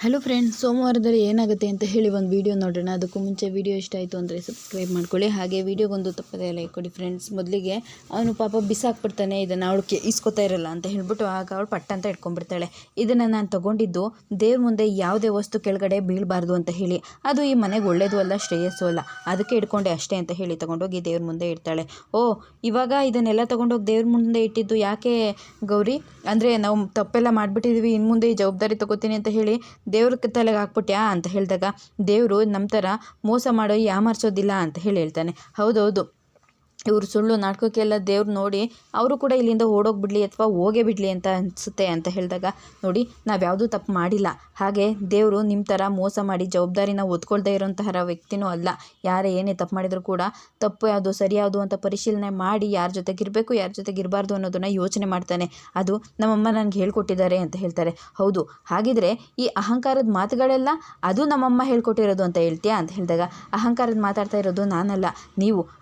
Hello friends, ಸೋಮವಾರದಲ್ಲಿ ಏನಾಗುತ್ತೆ ಅಂತ ಹೇಳಿ ಒಂದು ವಿಡಿಯೋ ನೋಡೋಣ. ಅದಕ್ಕೂ ಮುಂಚೆ ವಿಡಿಯೋ ಇಷ್ಟ ಆಯಿತು ಅಂದರೆ ಸಬ್ಸ್ಕ್ರೈಬ್ ಮಾಡ್ಕೊಳ್ಳಿ. ಹಾಗೆ ವಿಡಿಯೋಗೊಂದು ತಪ್ಪದೇ ಲೈಕ್ ಕೊಡಿ ಫ್ರೆಂಡ್ಸ್. ಮೊದಲಿಗೆ ಅವನು ಪಾಪ ಬಿಸಾಕ್ಬಿಡ್ತಾನೆ, ಇದನ್ನು ಅವಳಿಗೆ ಇಸ್ಕೊತಾ ಇರಲ್ಲ ಅಂತ ಹೇಳ್ಬಿಟ್ಟು ಆಗ ಅವಳು ಪಟ್ಟ ಅಂತ ಇಟ್ಕೊಂಡ್ಬಿಡ್ತಾಳೆ. ಇದನ್ನು ನಾನು ತೊಗೊಂಡಿದ್ದು ದೇವ್ರ ಮುಂದೆ ಯಾವುದೇ ವಸ್ತು ಕೆಳಗಡೆ ಬೀಳಬಾರ್ದು ಅಂತ ಹೇಳಿ, ಅದು ಈ ಮನೆಗೆ ಒಳ್ಳೇದು ಅಲ್ಲ, ಶ್ರೇಯಸ್ಸು ಅಲ್ಲ, ಅದಕ್ಕೆ ಇಟ್ಕೊಂಡೆ ಅಷ್ಟೇ ಅಂತ ಹೇಳಿ ತೊಗೊಂಡೋಗಿ ದೇವ್ರ ಮುಂದೆ ಇಡ್ತಾಳೆ. ಇವಾಗ ಇದನ್ನೆಲ್ಲ ತೊಗೊಂಡೋಗಿ ದೇವ್ರ ಮುಂದೆ ಇಟ್ಟಿದ್ದು ಯಾಕೆ ಗೌರಿ ಅಂದರೆ, ನಾವು ತಪ್ಪೆಲ್ಲ ಮಾಡಿಬಿಟ್ಟಿದ್ದೀವಿ, ಇನ್ನು ಮುಂದೆ ಈ ಜವಾಬ್ದಾರಿ ತೊಗೋತೀನಿ ಅಂತ ಹೇಳಿ ದೇವ್ರ ತಲೆಗೆ ಹಾಕ್ಬಿಟ್ಯಾ ಅಂತ ಹೇಳಿದಾಗ, ದೇವರು ನಮ್ಮ ಥರ ಮೋಸ ಮಾಡೋ ಯಾಮಾರಿಸೋದಿಲ್ಲ ಅಂತ ಹೇಳಿ ಹೇಳ್ತಾನೆ. ಹೌದೌದು, ಇವರು ಸುಳ್ಳು ನಾಟಕಕ್ಕೆಲ್ಲ ದೇವ್ರು ನೋಡಿ ಅವರು ಕೂಡ ಇಲ್ಲಿಂದ ಓಡೋಗ್ಬಿಡ್ಲಿ ಅಥವಾ ಹೋಗೇ ಬಿಡಲಿ ಅಂತ ಅನಿಸುತ್ತೆ ಅಂತ ಹೇಳಿದಾಗ, ನೋಡಿ ನಾವು ಯಾವುದೂ ತಪ್ಪು ಮಾಡಿಲ್ಲ, ಹಾಗೆ ದೇವರು ನಿಮ್ಮ ಥರ ಮೋಸ ಮಾಡಿ ಜವಾಬ್ದಾರಿನ ಒತ್ಕೊಳ್ದೇ ಇರೋಂತಹ ವ್ಯಕ್ತಿನೂ ಅಲ್ಲ. ಯಾರೇ ಏನೇ ತಪ್ಪು ಮಾಡಿದರೂ ಕೂಡ ತಪ್ಪು ಯಾವುದು ಸರಿ ಯಾವುದು ಅಂತ ಪರಿಶೀಲನೆ ಮಾಡಿ ಯಾರ ಜೊತೆಗಿರಬೇಕು ಯಾರ ಜೊತೆಗಿರಬಾರ್ದು ಅನ್ನೋದನ್ನು ಯೋಚನೆ ಮಾಡ್ತಾನೆ. ಅದು ನಮ್ಮಮ್ಮ ನನಗೆ ಹೇಳ್ಕೊಟ್ಟಿದ್ದಾರೆ ಅಂತ ಹೇಳ್ತಾರೆ. ಹೌದು, ಹಾಗಿದ್ರೆ ಈ ಅಹಂಕಾರದ ಮಾತುಗಳೆಲ್ಲ ಅದು ನಮ್ಮಮ್ಮ ಹೇಳ್ಕೊಟ್ಟಿರೋದು ಅಂತ ಹೇಳ್ತೀಯಾ ಅಂತ ಹೇಳಿದಾಗ, ಅಹಂಕಾರದ ಮಾತಾಡ್ತಾ ಇರೋದು ನಾನಲ್ಲ,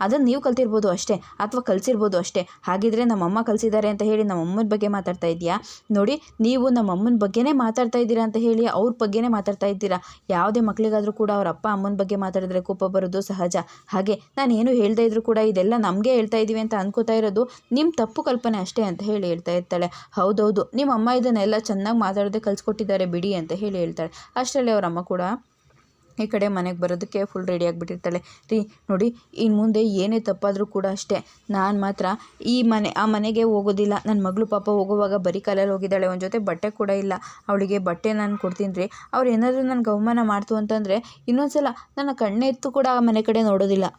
ಅದನ್ನು ನೀವು ಕಲ್ತಿರ್ಬೋದು ಅಷ್ಟೇ, ಅಥವಾ ಕಲಿಸಿರ್ಬೋದು ಅಷ್ಟೇ. ಹಾಗಿದ್ರೆ ನಮ್ಮಮ್ಮ ಕಲಿಸಿದ್ದಾರೆ ಅಂತ ಹೇಳಿ ನಮ್ಮಮ್ಮನ ಬಗ್ಗೆ ಮಾತಾಡ್ತಾ ಇದೆಯಾ? ನೋಡಿ, ನೀವು ನಮ್ಮಮ್ಮನ ಬಗ್ಗೆನೇ ಮಾತಾಡ್ತಾ ಇದ್ದೀರಾ ಅಂತ ಹೇಳಿ ಅವ್ರ ಬಗ್ಗೆನೇ ಮಾತಾಡ್ತಾ ಇದ್ದೀರಾ. ಯಾವುದೇ ಮಕ್ಕಳಿಗಾದರೂ ಕೂಡ ಅವ್ರ ಅಪ್ಪ ಅಮ್ಮನ ಬಗ್ಗೆ ಮಾತಾಡಿದ್ರೆ ಕೋಪ ಬರೋದು ಸಹಜ. ಹಾಗೆ ನಾನು ಏನು ಹೇಳ್ತಾ ಇದ್ರು ಕೂಡ ಇದೆಲ್ಲ ನಮಗೆ ಹೇಳ್ತಾ ಇದ್ದೀವಿ ಅಂತ ಅನ್ಕೋತಾ ಇರೋದು ನಿಮ್ಮ ತಪ್ಪು ಕಲ್ಪನೆ ಅಷ್ಟೇ ಅಂತ ಹೇಳಿ ಹೇಳ್ತಾ ಇರ್ತಾಳೆ. ಹೌದೌದು, ನಿಮ್ಮ ಅಮ್ಮ ಇದನ್ನೆಲ್ಲ ಚೆನ್ನಾಗಿ ಮಾತಾಡೋದೇ ಕಲಿಸ್ಕೊಟ್ಟಿದ್ದಾರೆ ಬಿಡಿ ಅಂತ ಹೇಳಿ ಹೇಳ್ತಾಳೆ. ಅಷ್ಟರಲ್ಲಿ ಅವರಮ್ಮ ಕೂಡ ಈ ಕಡೆ ಮನೆಗೆ ಬರೋದಕ್ಕೆ ಫುಲ್ ರೆಡಿ ಆಗಿಬಿಟ್ಟಿರ್ತಾಳೆ. ನೋಡಿ, ಇನ್ನು ಮುಂದೆ ಏನೇ ತಪ್ಪಾದರೂ ಕೂಡ ಅಷ್ಟೇ, ನಾನು ಮಾತ್ರ ಆ ಮನೆಗೆ ಹೋಗೋದಿಲ್ಲ. ನನ್ನ ಮಗಳು ಪಾಪ ಹೋಗುವಾಗ ಬರೀ ಕಾಲಲ್ಲಿ ಹೋಗಿದ್ದಾಳೆ, ಒಂದು ಜೊತೆ ಬಟ್ಟೆ ಕೂಡ ಇಲ್ಲ. ಅವಳಿಗೆ ಬಟ್ಟೆ ನಾನು ಕೊಡ್ತೀನಿ ರೀ. ಅವ್ರು ಏನಾದರೂ ನನಗೆ ಅವಮಾನ ಮಾಡ್ತು ಅಂತಂದರೆ ಇನ್ನೊಂದ್ಸಲ ನನ್ನ ಕಣ್ಣೆತ್ತು ಕೂಡ ಆ ಮನೆ ಕಡೆ ನೋಡೋದಿಲ್ಲ.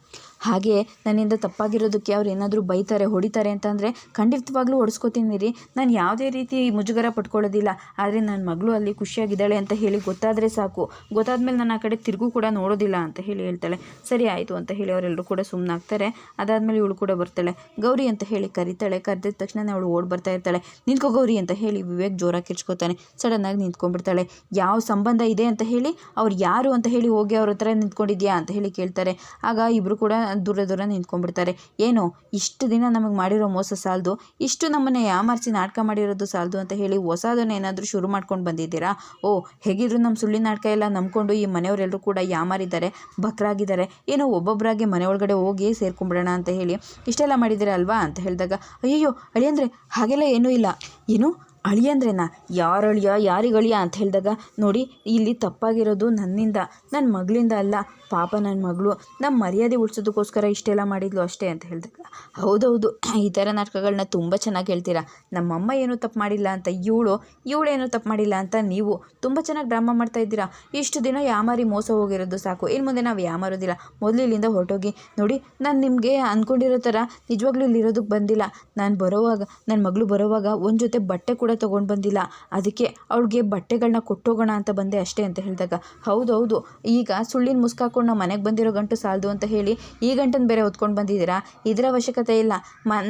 ಹಾಗೆ ನನ್ನಿಂದ ತಪ್ಪಾಗಿರೋದಕ್ಕೆ ಅವ್ರು ಏನಾದರೂ ಬೈತಾರೆ ಹೊಡಿತಾರೆ ಅಂತಂದರೆ ಖಂಡಿತವಾಗ್ಲೂ ಹೊಡೆಸ್ಕೊತೀನಿ ರೀ. ನಾನು ಯಾವುದೇ ರೀತಿ ಮುಜುಗರ ಪಟ್ಕೊಳ್ಳೋದಿಲ್ಲ. ಆದರೆ ನನ್ನ ಮಗಳು ಅಲ್ಲಿ ಖುಷಿಯಾಗಿದ್ದಾಳೆ ಅಂತ ಹೇಳಿ ಗೊತ್ತಾದರೆ ಸಾಕು, ಗೊತ್ತಾದ್ಮೇಲೆ ನಾನು ಆ ಕಡೆ ತಿರುಗೂ ಕೂಡ ನೋಡೋದಿಲ್ಲ ಅಂತ ಹೇಳಿ ಹೇಳ್ತಾಳೆ. ಸರಿ ಆಯಿತು ಅಂತ ಹೇಳಿ ಅವರೆಲ್ಲರೂ ಕೂಡ ಸುಮ್ಮನಾಗ್ತಾರೆ. ಅದಾದಮೇಲೆ ಇವಳು ಕೂಡ ಬರ್ತಾಳೆ. ಗೌರಿ ಅಂತ ಹೇಳಿ ಕರೀತಾಳೆ. ಕರೆದಿದ ತಕ್ಷಣ ಅವಳು ಓಡಿ ಬರ್ತಾ ಇರ್ತಾಳೆ. ನಿಂತ್ಕೋ ಗೌರಿ ಅಂತ ಹೇಳಿ ವಿವೇಕ್ ಜೋರಾಗಿ ಕಿರ್ಚ್ಕೋತಾನೆ. ಸಡನ್ನಾಗಿ ನಿಂತ್ಕೊಂಡ್ಬಿಡ್ತಾಳೆ. ಯಾವ ಸಂಬಂಧ ಇದೆ ಅಂತ ಹೇಳಿ, ಅವ್ರು ಯಾರು ಅಂತ ಹೇಳಿ ಹೋಗಿ ಅವ್ರ ಹತ್ರ ನಿಂತ್ಕೊಂಡಿದ್ಯಾ ಅಂತ ಹೇಳಿ ಕೇಳ್ತಾರೆ. ಆಗ ಇಬ್ಬರು ಕೂಡ ದೂರ ನಿಂತ್ಕೊಂಡ್ಬಿಡ್ತಾರೆ. ಏನೋ ಇಷ್ಟು ದಿನ ನಮಗೆ ಮಾಡಿರೋ ಮೋಸ ಸಾಲದು, ಇಷ್ಟು ನಮ್ಮನ್ನೇ ಯಾಮಾರಿಸಿ ನಾಟಕ ಮಾಡಿರೋದು ಸಾಲದು ಅಂತ ಹೇಳಿ ಹೊಸದನ್ನ ಏನಾದರೂ ಶುರು ಮಾಡ್ಕೊಂಡು ಬಂದಿದ್ದೀರಾ? ಹೇಗಿದ್ರು ನಮ್ಮ ಸುಳ್ಳಿನ ನಾಟಕ ಎಲ್ಲ ನಂಬ್ಕೊಂಡು ಈ ಮನೆಯವರೆಲ್ಲರೂ ಕೂಡ ಯಾಮಾರಿದ್ದಾರೆ, ಬಕ್ರಾಗಿದ್ದಾರೆ, ಏನೋ ಒಬ್ಬೊಬ್ಬರಾಗಿ ಮನೆ ಒಳಗಡೆ ಹೋಗಿ ಸೇರ್ಕೊಂಡ್ಬಿಡೋಣ ಅಂತ ಹೇಳಿ ಇಷ್ಟೆಲ್ಲ ಮಾಡಿದ್ದೀರಾ ಅಲ್ವಾ ಅಂತ ಹೇಳಿದಾಗ, ಅಯ್ಯಯ್ಯೋ ಅಳಿಯಂದ್ರೆ ಹಾಗೆಲ್ಲ ಏನೂ ಇಲ್ಲ. ಏನು ಅಳಿಯಂದ್ರೇನಾ? ಯಾರು ಅಳಿಯ ಯಾರಿಗಳಿಯ ಅಂತ ಹೇಳಿದಾಗ, ನೋಡಿ ಇಲ್ಲಿ ತಪ್ಪಾಗಿರೋದು ನನ್ನಿಂದ, ನನ್ನ ಮಗಳಿಂದ ಅಲ್ಲ. ಪಾಪ ನನ್ನ ಮಗಳು ನಮ್ಮ ಮರ್ಯಾದೆ ಉಳಿಸೋದಕ್ಕೋಸ್ಕರ ಇಷ್ಟೆಲ್ಲ ಮಾಡಿದ್ಲು ಅಷ್ಟೇ ಅಂತ ಹೇಳಿದಾಗ, ಹೌದೌದು, ಈ ಥರ ನಾಟಕಗಳನ್ನ ತುಂಬ ಚೆನ್ನಾಗಿ ಹೇಳ್ತೀರಾ. ನಮ್ಮಮ್ಮ ಏನೂ ತಪ್ಪು ಮಾಡಿಲ್ಲ ಅಂತ ಇವಳೇನೂ ತಪ್ಪು ಮಾಡಿಲ್ಲ ಅಂತ ನೀವು ತುಂಬ ಚೆನ್ನಾಗಿ ಡ್ರಾಮಾ ಮಾಡ್ತಾ ಇದ್ದೀರಾ. ಇಷ್ಟು ದಿನ ಯಾಮಾರಿ ಮೋಸ ಹೋಗಿರೋದು ಸಾಕು, ಇನ್ನು ಮುಂದೆ ನಾವು ಯಾಮಾರೋದಿಲ್ಲ. ಮೊದಲು ಇಲ್ಲಿಂದ ಹೊರಟೋಗಿ. ನೋಡಿ, ನಾನು ನಿಮಗೆ ಅಂದ್ಕೊಂಡಿರೋ ಥರ ನಿಜವಾಗ್ಲೂ ಇಲ್ಲಿರೋದಕ್ಕೆ ಬಂದಿಲ್ಲ. ನನ್ನ ಮಗಳು ಬರೋವಾಗ ಒಂದು ಜೊತೆ ಬಟ್ಟೆ ಕೂಡ ತೊಗೊಂಡು ಬಂದಿಲ್ಲ, ಅದಕ್ಕೆ ಅವಳಿಗೆ ಬಟ್ಟೆಗಳನ್ನ ಕೊಟ್ಟೋಗೋಣ ಅಂತ ಬಂದೆ ಅಷ್ಟೇ ಅಂತ ಹೇಳಿದಾಗ, ಹೌದೌದು, ಈಗ ಸುಳ್ಳಿನ ಮುಸ್ಕಾಕೊಂಡು ನಾವು ಮನೆಗೆ ಬಂದಿರೋ ಗಂಟು ಸಾಲದು ಅಂತ ಹೇಳಿ ಈ ಗಂಟನ್ನು ಬೇರೆ ಹೊತ್ಕೊಂಡು ಬಂದಿದ್ದೀರಾ. ಇದರ ಅವಶ್ಯಕತೆ ಇಲ್ಲ.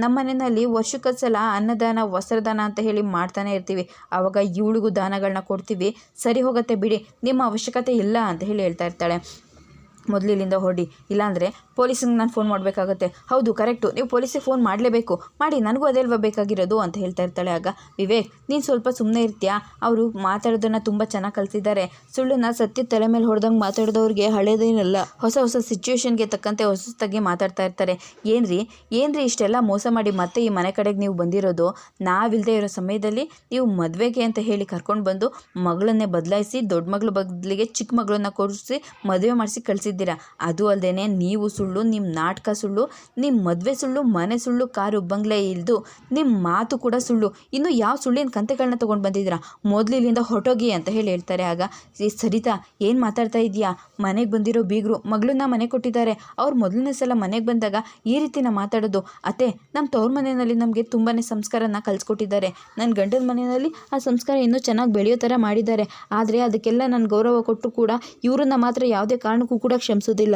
ನಮ್ಮ ಮನೆಯಲ್ಲಿ ವರ್ಷಕ್ಕೊಂದು ಸಲ ಅನ್ನದಾನ ವಸ್ತ್ರದಾನ ಅಂತ ಹೇಳಿ ಮಾಡ್ತಾನೆ ಇರ್ತೀವಿ. ಆವಾಗ ಇವಳಿಗೂ ದಾನಗಳನ್ನ ಕೊಡ್ತೀವಿ, ಸರಿ ಹೋಗುತ್ತೆ ಬಿಡಿ, ನಿಮ್ಮ ಅವಶ್ಯಕತೆ ಇಲ್ಲ ಅಂತ ಹೇಳಿ ಹೇಳ್ತಾ ಇರ್ತಾಳೆ. ಮೊದಲು ಇಲ್ಲಿಂದ ಹೊರಡಿ, ಇಲ್ಲಾಂದರೆ ಪೊಲೀಸಿಗೆ ನಾನು ಫೋನ್ ಮಾಡಬೇಕಾಗುತ್ತೆ. ಹೌದು, ಕರೆಕ್ಟು, ನೀವು ಪೊಲೀಸಿಗೆ ಫೋನ್ ಮಾಡಲೇಬೇಕು, ಮಾಡಿ, ನನಗೂ ಅದೇ ಅಲ್ವಾ ಬೇಕಾಗಿರೋದು ಅಂತ ಹೇಳ್ತಾ ಇರ್ತಾಳೆ. ಆಗ ವಿವೇಕ್, ನೀನು ಸ್ವಲ್ಪ ಸುಮ್ಮನೆ ಇರ್ತೀಯಾ? ಅವರು ಮಾತಾಡೋದನ್ನು ತುಂಬ ಚೆನ್ನಾಗಿ ಕಲಿತಿದ್ದಾರೆ. ಸುಳ್ಳನ್ನ ಸತ್ಯ ತಲೆ ಮೇಲೆ ಹೊಡೆದಂಗೆ ಮಾತಾಡಿದವ್ರಿಗೆ ಹಳೇದೇನಲ್ಲ, ಹೊಸ ಸಿಚುವೇಶನ್ಗೆ ತಕ್ಕಂತೆ ಹೊಸದಾಗಿ ಮಾತಾಡ್ತಾ ಇರ್ತಾರೆ. ಏನ್ರಿ ಇಷ್ಟೆಲ್ಲ ಮೋಸ ಮಾಡಿ ಮತ್ತೆ ಈ ಮನೆ ಕಡೆಗೆ ನೀವು ಬಂದಿರೋದು? ನಾವಿಲ್ಲದೆ ಇರೋ ಸಮಯದಲ್ಲಿ ನೀವು ಮದುವೆಗೆ ಅಂತ ಹೇಳಿ ಕರ್ಕೊಂಡು ಬಂದು ಮಗಳನ್ನೇ ಬದಲಾಯಿಸಿ, ದೊಡ್ಡ ಮಗಳ ಬದಲಿಗೆ ಚಿಕ್ಕ ಮಗಳನ್ನ ಕೊಡಿಸಿ ಮದುವೆ ಮಾಡಿಸಿ ಕಳಿಸಿದ್ದೀರಾ. ಅದು ಅಲ್ಲದೆ ನೀವು ಸುಳ್ಳು, ನಿಮ್ಮ ನಾಟಕ ಸುಳ್ಳು, ನಿಮ್ಮ ಮದುವೆ ಸುಳ್ಳು, ಮನೆ ಸುಳ್ಳು, ಕಾರು ಬಂಗ್ಲೆ ಇಲ್ದು ನಿಮ್ಮ ಮಾತು ಕೂಡ ಸುಳ್ಳು. ಇನ್ನು ಯಾವ ಸುಳ್ಳಿನ ಕಂತೆಗಳನ್ನ ತೊಗೊಂಡು ಬಂದಿದ್ದೀರಾ? ಮೊದಲು ಇಲ್ಲಿಂದ ಹೊರಟೋಗಿ ಅಂತ ಹೇಳಿ ಹೇಳ್ತಾರೆ. ಆಗ ಸರಿತಾ, ಏನು ಮಾತಾಡ್ತಾ ಇದೆಯಾ? ಮನೆಗೆ ಬಂದಿರೋ ಬೀಗರು ಮಗಳನ್ನ ಮನೆ ಕೊಟ್ಟಿದ್ದಾರೆ, ಅವ್ರು ಮೊದಲನೇ ಸಲ ಮನೆಗೆ ಬಂದಾಗ ಈ ರೀತಿನ ಮಾತಾಡೋದು? ಅತ್ತೆ, ನಮ್ಮ ತವ್ರ ಮನೆಯಲ್ಲಿ ನಮಗೆ ತುಂಬಾ ಸಂಸ್ಕಾರನ ಕಲಿಸ್ಕೊಟ್ಟಿದ್ದಾರೆ. ನನ್ನ ಗಂಡನ ಮನೆಯಲ್ಲಿ ಆ ಸಂಸ್ಕಾರ ಇನ್ನೂ ಚೆನ್ನಾಗಿ ಬೆಳೆಯೋ ಥರ ಮಾಡಿದ್ದಾರೆ. ಆದರೆ ಅದಕ್ಕೆಲ್ಲ ನಾನು ಗೌರವ ಕೊಟ್ಟು ಕೂಡ ಇವ್ರನ್ನ ಮಾತ್ರ ಯಾವುದೇ ಕಾರಣಕ್ಕೂ ಕೂಡ ಕ್ಷಮಿಸೋದಿಲ್ಲ.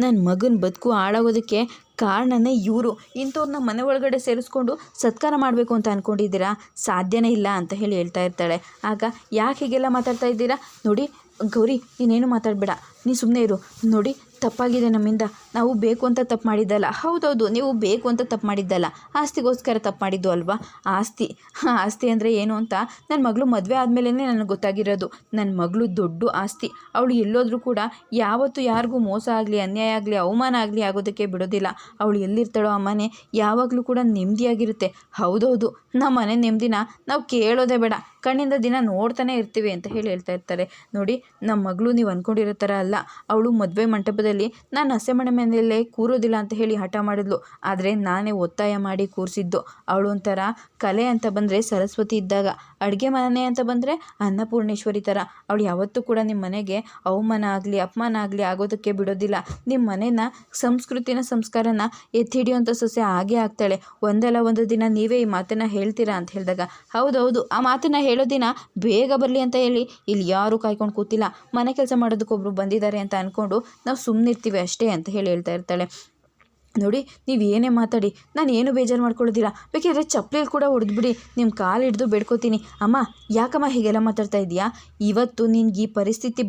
ನನ್ನ ಮಗನ ಬದುಕು ಹಾಳಾಗೋದಕ್ಕೆ ಕಾರಣನೇ ಇವರು. ಇಂಥವ್ರನ್ನ ಮನೆ ಒಳಗಡೆ ಸೇರಿಸ್ಕೊಂಡು ಸತ್ಕಾರ ಮಾಡಬೇಕು ಅಂತ ಅಂದ್ಕೊಂಡಿದ್ದೀರಾ? ಸಾಧ್ಯನೇ ಇಲ್ಲ ಅಂತ ಹೇಳಿ ಹೇಳ್ತಾ ಇರ್ತಾಳೆ. ಆಗ ಯಾಕೆ ಹೀಗೆಲ್ಲ ಮಾತಾಡ್ತಾ ಇದ್ದೀರಾ? ನೋಡಿ ಗೌರಿ, ನೀನೇನು ಮಾತಾಡಬೇಡ, ನೀ ಸುಮ್ಮನೆ ಇರು. ನೋಡಿ, ತಪ್ಪಾಗಿದೆ ನಮ್ಮಿಂದ, ನಾವು ಬೇಕು ಅಂತ ತಪ್ಪು ಮಾಡಿದ್ದಲ್ಲ. ಹೌದೌದು, ನೀವು ಬೇಕು ಅಂತ ತಪ್ಪು ಮಾಡಿದ್ದಲ್ಲ, ಆಸ್ತಿಗೋಸ್ಕರ ತಪ್ಪು ಮಾಡಿದ್ದು ಅಲ್ವಾ. ಆಸ್ತಿ ಅಂದರೆ ಏನು ಅಂತ ನನ್ನ ಮಗಳು ಮದುವೆ ಆದಮೇಲೆ ನನಗೆ ಗೊತ್ತಾಗಿರೋದು. ನನ್ನ ಮಗಳು ದೊಡ್ಡ ಆಸ್ತಿ. ಅವಳು ಎಲ್ಲೋದ್ರೂ ಕೂಡ ಯಾವತ್ತೂ ಯಾರಿಗೂ ಮೋಸ ಆಗಲಿ, ಅನ್ಯಾಯ ಆಗಲಿ, ಅವಮಾನ ಆಗಲಿ ಆಗೋದಕ್ಕೆ ಬಿಡೋದಿಲ್ಲ. ಅವಳು ಎಲ್ಲಿರ್ತಾಳೋ ಆ ಮನೆ ಯಾವಾಗಲೂ ಕೂಡ ನೆಮ್ಮದಿಯಾಗಿರುತ್ತೆ. ಹೌದೌದು, ನಮ್ಮ ಮನೆ ನೆಮ್ಮದಿನ ನಾವು ಕೇಳೋದೇ ಬೇಡ, ಕಣ್ಣಿಂದ ದಿನ ನೋಡ್ತಾನೆ ಇರ್ತೀವಿ ಅಂತ ಹೇಳ್ತಾ ಇರ್ತಾರೆ. ನೋಡಿ, ನಮ್ಮ ಮಗಳು ನೀವು ಅಂದ್ಕೊಂಡಿರೋ ಥರ ಅಲ್ಲ. ಅವಳು ಮದುವೆ ಮಂಟಪದಲ್ಲಿ ನಾನು ಹಸೆಮಣೆ ಮೇಲೆ ಕೂರೋದಿಲ್ಲ ಅಂತ ಹೇಳಿ ಹಠ ಮಾಡಿದ್ಲು. ಆದರೆ ನಾನೇ ಒತ್ತಾಯ ಮಾಡಿ ಕೂರಿಸಿದ್ದು. ಅವಳು ಒಂಥರ ಕಲೆ ಅಂತ ಬಂದರೆ ಸರಸ್ವತಿ ಇದ್ದಾಗ, ಅಡುಗೆ ಮನೆ ಅಂತ ಬಂದರೆ ಅನ್ನಪೂರ್ಣೇಶ್ವರಿ ಥರ. ಅವಳು ಯಾವತ್ತೂ ಕೂಡ ನಿಮ್ಮ ಮನೆಗೆ ಅವಮಾನ ಆಗಲಿ, ಅಪಮಾನ ಆಗಲಿ ಆಗೋದಕ್ಕೆ ಬಿಡೋದಿಲ್ಲ. ನಿಮ್ಮ ಮನೆನ ಸಂಸ್ಕೃತಿನ, ಸಂಸ್ಕಾರನ ಎತ್ತಿ ಹಿಡಿಯುವಂಥ ಸೊಸೆ ಆಗೇ ಆಗ್ತಾಳೆ. ಒಂದಲ್ಲ ಒಂದು ದಿನ ನೀವೇ ಈ ಮಾತನ್ನು ಹೇಳ್ತೀರಾ ಅಂತ ಹೇಳಿದಾಗ, ಹೌದೌದು, ಆ ಮಾತನ್ನು ಹೇಳೋ ದಿನ ಬೇಗ ಬರಲಿ ಅಂತ ಹೇಳಿ ಇಲ್ಲಿ ಯಾರೂ ಕಾಯ್ಕೊಂಡು ಕೂತಿಲ್ಲ. ಮನೆ ಕೆಲಸ ಮಾಡೋದಕ್ಕೊಬ್ರು ಬಂದಿದ್ದಾರೆ ಅಂತ ಅಂದ್ಕೊಂಡು ನಾವು ಸುಮ್ಮನಿರ್ತೀವಿ ಅಷ್ಟೇ ಅಂತ ಹೇಳ್ತಾ ಇರ್ತಾಳೆ. ನೋಡಿ, ನೀವು ಏನೇ ಮಾತಾಡಿ ನಾನು ಏನು ಬೇಜಾರು ಮಾಡ್ಕೊಳ್ಳೋದಿಲ್ಲ. ಬೇಕಿದ್ರೆ ಚಪ್ಪಲಿಲಿ ಕೂಡ ಹೊಡೆದ್ಬಿಡಿ, ನಿಮ್ಮ ಕಾಲು ಹಿಡಿದು ಬೇಡ್ಕೋತೀನಿ. ಅಮ್ಮ, ಯಾಕಮ್ಮ ಹೀಗೆಲ್ಲ ಮಾತಾಡ್ತಾ ಇದೆಯಾ? ಇವತ್ತು ನಿನ್ಗೆ ಈ ಪರಿಸ್ಥಿತಿ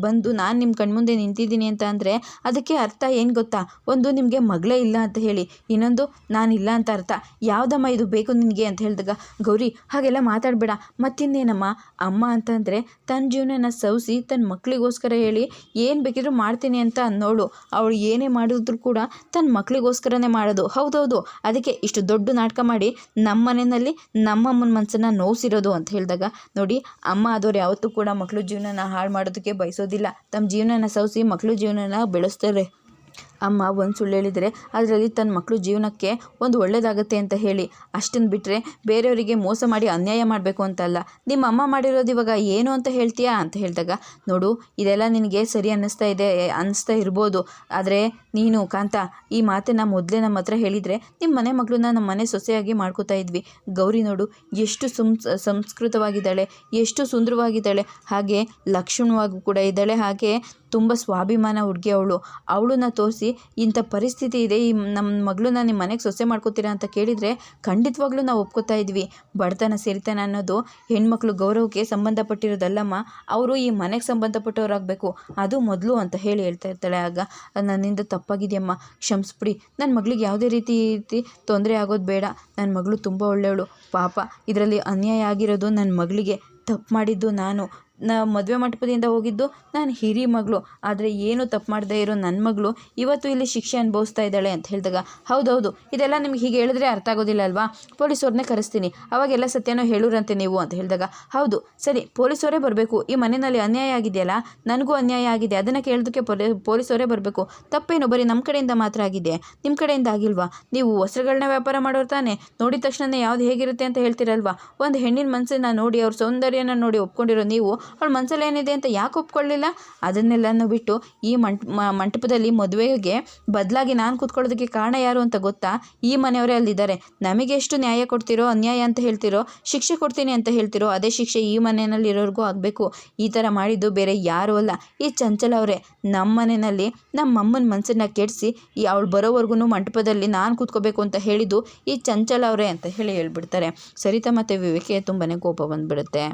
ಬಂದು ನಾನು ನಿಮ್ಮ ಕಣ್ಮುಂದೆ ನಿಂತಿದ್ದೀನಿ ಅಂತ ಅಂದರೆ ಅದಕ್ಕೆ ಅರ್ಥ ಏನು ಗೊತ್ತಾ? ಒಂದು, ನಿಮಗೆ ಮಗಳೇ ಇಲ್ಲ ಅಂತ ಹೇಳಿ, ಇನ್ನೊಂದು ನಾನಿಲ್ಲ ಅಂತ ಅರ್ಥ. ಯಾವುದಮ್ಮ ಇದು ಬೇಕು ನಿನಗೆ ಅಂತ ಹೇಳಿದಾಗ, ಗೌರಿ ಹಾಗೆಲ್ಲ ಮಾತಾಡಬೇಡ. ಮತ್ತಿನ್ನೇನಮ್ಮ, ಅಮ್ಮ ಅಂತಂದರೆ ತನ್ನ ಜೀವನನ ಸವಿಸಿ ತನ್ನ ಮಕ್ಕಳಿಗೋಸ್ಕರ ಹೇಳಿ ಏನು ಬೇಕಿದ್ರೂ ಮಾಡ್ತೀನಿ ಅಂತ ಅನ್ನೋಳು. ಅವಳು ಏನೇ ಮಾಡಿದ್ರು ಕೂಡ ತನ್ನ ಮಕ್ಕಳಿಗೋಸ್ಕರನೇ ಮಾಡೋದು. ಹೌದೌದು, ಅದಕ್ಕೆ ಇಷ್ಟು ದೊಡ್ಡ ನಾಟಕ ಮಾಡಿ ನಮ್ಮ ಮನೆಯಲ್ಲಿ ನಮ್ಮಮ್ಮನ ಮನಸ್ಸನ್ನು ನೋಯಿಸಿರೋದು ಅಂತ ಹೇಳಿದಾಗ, ನೋಡಿ, ಅಮ್ಮ ಆದವ್ರು ಯಾವತ್ತೂ ಕೂಡ ಮಕ್ಕಳು ಜೀವನನ ಹಾಳು ಮಾಡೋದಕ್ಕೆ ಬಯಸೋದಿಲ್ಲ. ತಮ್ಮ ಜೀವನನ ಸವಿಸಿ ಮಕ್ಕಳು ಜೀವನನ ಬೆಳೆಸ್ತಾರೆ. ಅಮ್ಮ ಒಂದು ಸುಳ್ಳು ಹೇಳಿದರೆ ಅದರಲ್ಲಿ ತನ್ನ ಮಕ್ಕಳು ಜೀವನಕ್ಕೆ ಒಂದು ಒಳ್ಳೆಯದಾಗುತ್ತೆ ಅಂತ ಹೇಳಿ, ಅಷ್ಟನ್ನು ಬಿಟ್ಟರೆ ಬೇರೆಯವರಿಗೆ ಮೋಸ ಮಾಡಿ ಅನ್ಯಾಯ ಮಾಡಬೇಕು ಅಂತಲ್ಲ. ನಿಮ್ಮ ಅಮ್ಮ ಮಾಡಿರೋದು ಇವಾಗ ಏನು ಅಂತ ಹೇಳ್ತೀಯಾ ಅಂತ ಹೇಳಿದಾಗ, ನೋಡು, ಇದೆಲ್ಲ ನಿನಗೆ ಸರಿ ಅನ್ನಿಸ್ತಾ ಇರ್ಬೋದು. ಆದರೆ ನೀನು ಕಾಂತ, ಈ ಮಾತನ್ನು ಮೊದಲೇ ನಮ್ಮ ಹತ್ರ ಹೇಳಿದರೆ ನಿಮ್ಮ ಮನೆ ಮಗಳನ್ನ ನಮ್ಮ ಮನೆ ಸೊಸೆಯಾಗಿ ಮಾಡ್ಕೋತಾ ಇದ್ವಿ. ಗೌರಿ ನೋಡು, ಎಷ್ಟು ಸಂಸ್ಕೃತವಾಗಿದ್ದಾಳೆ, ಎಷ್ಟು ಸುಂದರವಾಗಿದ್ದಾಳೆ, ಹಾಗೆ ಲಕ್ಷಣವಾಗೂ ಕೂಡ ಇದ್ದಾಳೆ, ಹಾಗೆ ತುಂಬ ಸ್ವಾಭಿಮಾನ ಹುಡುಗಿ ಅವಳನ್ನ ತೋರಿಸಿ ಇಂಥ ಪರಿಸ್ಥಿತಿ ಇದೆ, ಈ ನಮ್ಮ ಮಗಳನ್ನ ನಿಮ್ಮ ಮನೆಗೆ ಸೊಸೆ ಮಾಡ್ಕೋತೀರಾ ಅಂತ ಕೇಳಿದರೆ ಖಂಡಿತವಾಗ್ಲೂ ನಾವು ಒಪ್ಕೋತಾ ಇದ್ವಿ. ಬಡತನ ಸೇರಿತನ ಅನ್ನೋದು ಹೆಣ್ಮಕ್ಳು ಗೌರವಕ್ಕೆ ಸಂಬಂಧಪಟ್ಟಿರೋದಲ್ಲಮ್ಮ, ಅವರು ಈ ಮನೆಗೆ ಸಂಬಂಧಪಟ್ಟವರಾಗಬೇಕು, ಅದು ಮೊದಲು ಅಂತ ಹೇಳ್ತಾ ಇರ್ತಾಳೆ. ಆಗ, ನನ್ನಿಂದ ತಪ್ಪಾಗಿದೆಯಮ್ಮ, ಕ್ಷಮಿಸ್ಬಿಡಿ. ನನ್ನ ಮಗಳಿಗೆ ಯಾವುದೇ ರೀತಿ ತೊಂದರೆ ಆಗೋದು ಬೇಡ. ನನ್ನ ಮಗಳು ತುಂಬ ಒಳ್ಳೆಯವಳು. ಪಾಪ ಇದರಲ್ಲಿ ಅನ್ಯಾಯ ಆಗಿರೋದು ನನ್ನ ಮಗಳಿಗೆ. ತಪ್ಪು ಮಾಡಿದ್ದು ನಾನು. ಮದುವೆ ಮಂಟಪದಿಂದ ಹೋಗಿದ್ದು ನಾನು ಹಿರಿ ಮಗಳು. ಆದರೆ ಏನು ತಪ್ಪು ಮಾಡದೇ ಇರೋ ನನ್ನ ಮಗಳು ಇವತ್ತು ಇಲ್ಲಿ ಶಿಕ್ಷೆ ಅನುಭವಿಸ್ತಾ ಇದ್ದಾಳೆ ಅಂತ ಹೇಳಿದಾಗ, ಹೌದೌದು, ಇದೆಲ್ಲ ನಿಮ್ಗೆ ಹೀಗೆ ಹೇಳಿದ್ರೆ ಅರ್ಥ ಆಗೋದಿಲ್ಲ ಅಲ್ವಾ? ಪೊಲೀಸವ್ರನ್ನೇ ಕರೆಸ್ತೀನಿ, ಅವಾಗೆಲ್ಲ ಸತ್ಯನೋ ಹೇಳೂರಂತೆ ನೀವು ಅಂತ ಹೇಳಿದಾಗ, ಹೌದು ಸರಿ, ಪೊಲೀಸವರೇ ಬರಬೇಕು. ಈ ಮನೆಯಲ್ಲಿ ಅನ್ಯಾಯ ಆಗಿದೆಯಲ್ಲ, ನನಗೂ ಅನ್ಯಾಯ ಆಗಿದೆ, ಅದನ್ನು ಕೇಳೋದಕ್ಕೆ ಪೊಲೀಸವರೇ ಬರಬೇಕು. ತಪ್ಪೇನು ಬರೀ ನಮ್ಮ ಕಡೆಯಿಂದ ಮಾತ್ರ ಆಗಿದೆ, ನಿಮ್ಮ ಕಡೆಯಿಂದ ಆಗಿಲ್ವಾ? ನೀವು ವಸ್ತ್ರಗಳನ್ನ ವ್ಯಾಪಾರ ಮಾಡೋರು ತಾನೇ, ನೋಡಿದ ತಕ್ಷಣ ಯಾವ್ದು ಹೇಗಿರುತ್ತೆ ಅಂತ ಹೇಳ್ತೀರಲ್ವಾ? ಒಂದು ಹೆಣ್ಣಿನ ಮನಸ್ಸನ್ನು ನೋಡಿ, ಅವ್ರ ಸೌಂದರ್ಯನ ನೋಡಿ ಒಪ್ಕೊಂಡಿರೋ ನೀವು ಅವಳ ಮನಸ್ಸಲ್ಲಿ ಏನಿದೆ ಅಂತ ಯಾಕೆ ಒಪ್ಕೊಳ್ಳಿಲ್ಲ? ಅದನ್ನೆಲ್ಲನೂ ಬಿಟ್ಟು ಈ ಮಂಟಪದಲ್ಲಿ ಮದುವೆಗೆ ಬದಲಾಗಿ ನಾನು ಕೂತ್ಕೊಳ್ಳೋದಕ್ಕೆ ಕಾರಣ ಯಾರು ಅಂತ ಗೊತ್ತಾ? ಈ ಮನೆಯವರೇ ಅಲ್ಲಿದ್ದಾರೆ. ನಮಗೆ ಎಷ್ಟು ನ್ಯಾಯ ಕೊಡ್ತಿರೋ, ಅನ್ಯಾಯ ಅಂತ ಹೇಳ್ತಿರೋ, ಶಿಕ್ಷೆ ಕೊಡ್ತೀನಿ ಅಂತ ಹೇಳ್ತಿರೋ, ಅದೇ ಶಿಕ್ಷೆ ಈ ಮನೆಯಲ್ಲಿ ಇರೋರಿಗೂ ಆಗಬೇಕು. ಈ ಥರ ಮಾಡಿದ್ದು ಬೇರೆ ಯಾರೂ ಅಲ್ಲ, ಈ ಚಂಚಲ ಅವರೇ. ನಮ್ಮ ಮನೆಯಲ್ಲಿ ನಮ್ಮ ಅಮ್ಮನ ಮನಸ್ಸನ್ನು ಕೆಡಿಸಿ ಅವಳು ಬರೋವರೆಗೂ ಮಂಟಪದಲ್ಲಿ ನಾನು ಕೂತ್ಕೋಬೇಕು ಅಂತ ಹೇಳಿದ್ದು ಈ ಚಂಚಲ ಅವರೇ ಅಂತ ಹೇಳ್ಬಿಡ್ತಾರೆ. ಸರಿತಾ ಮತ್ತು ವಿವೇಕೆ ತುಂಬಾ ಕೋಪ ಬಂದುಬಿಡುತ್ತೆ.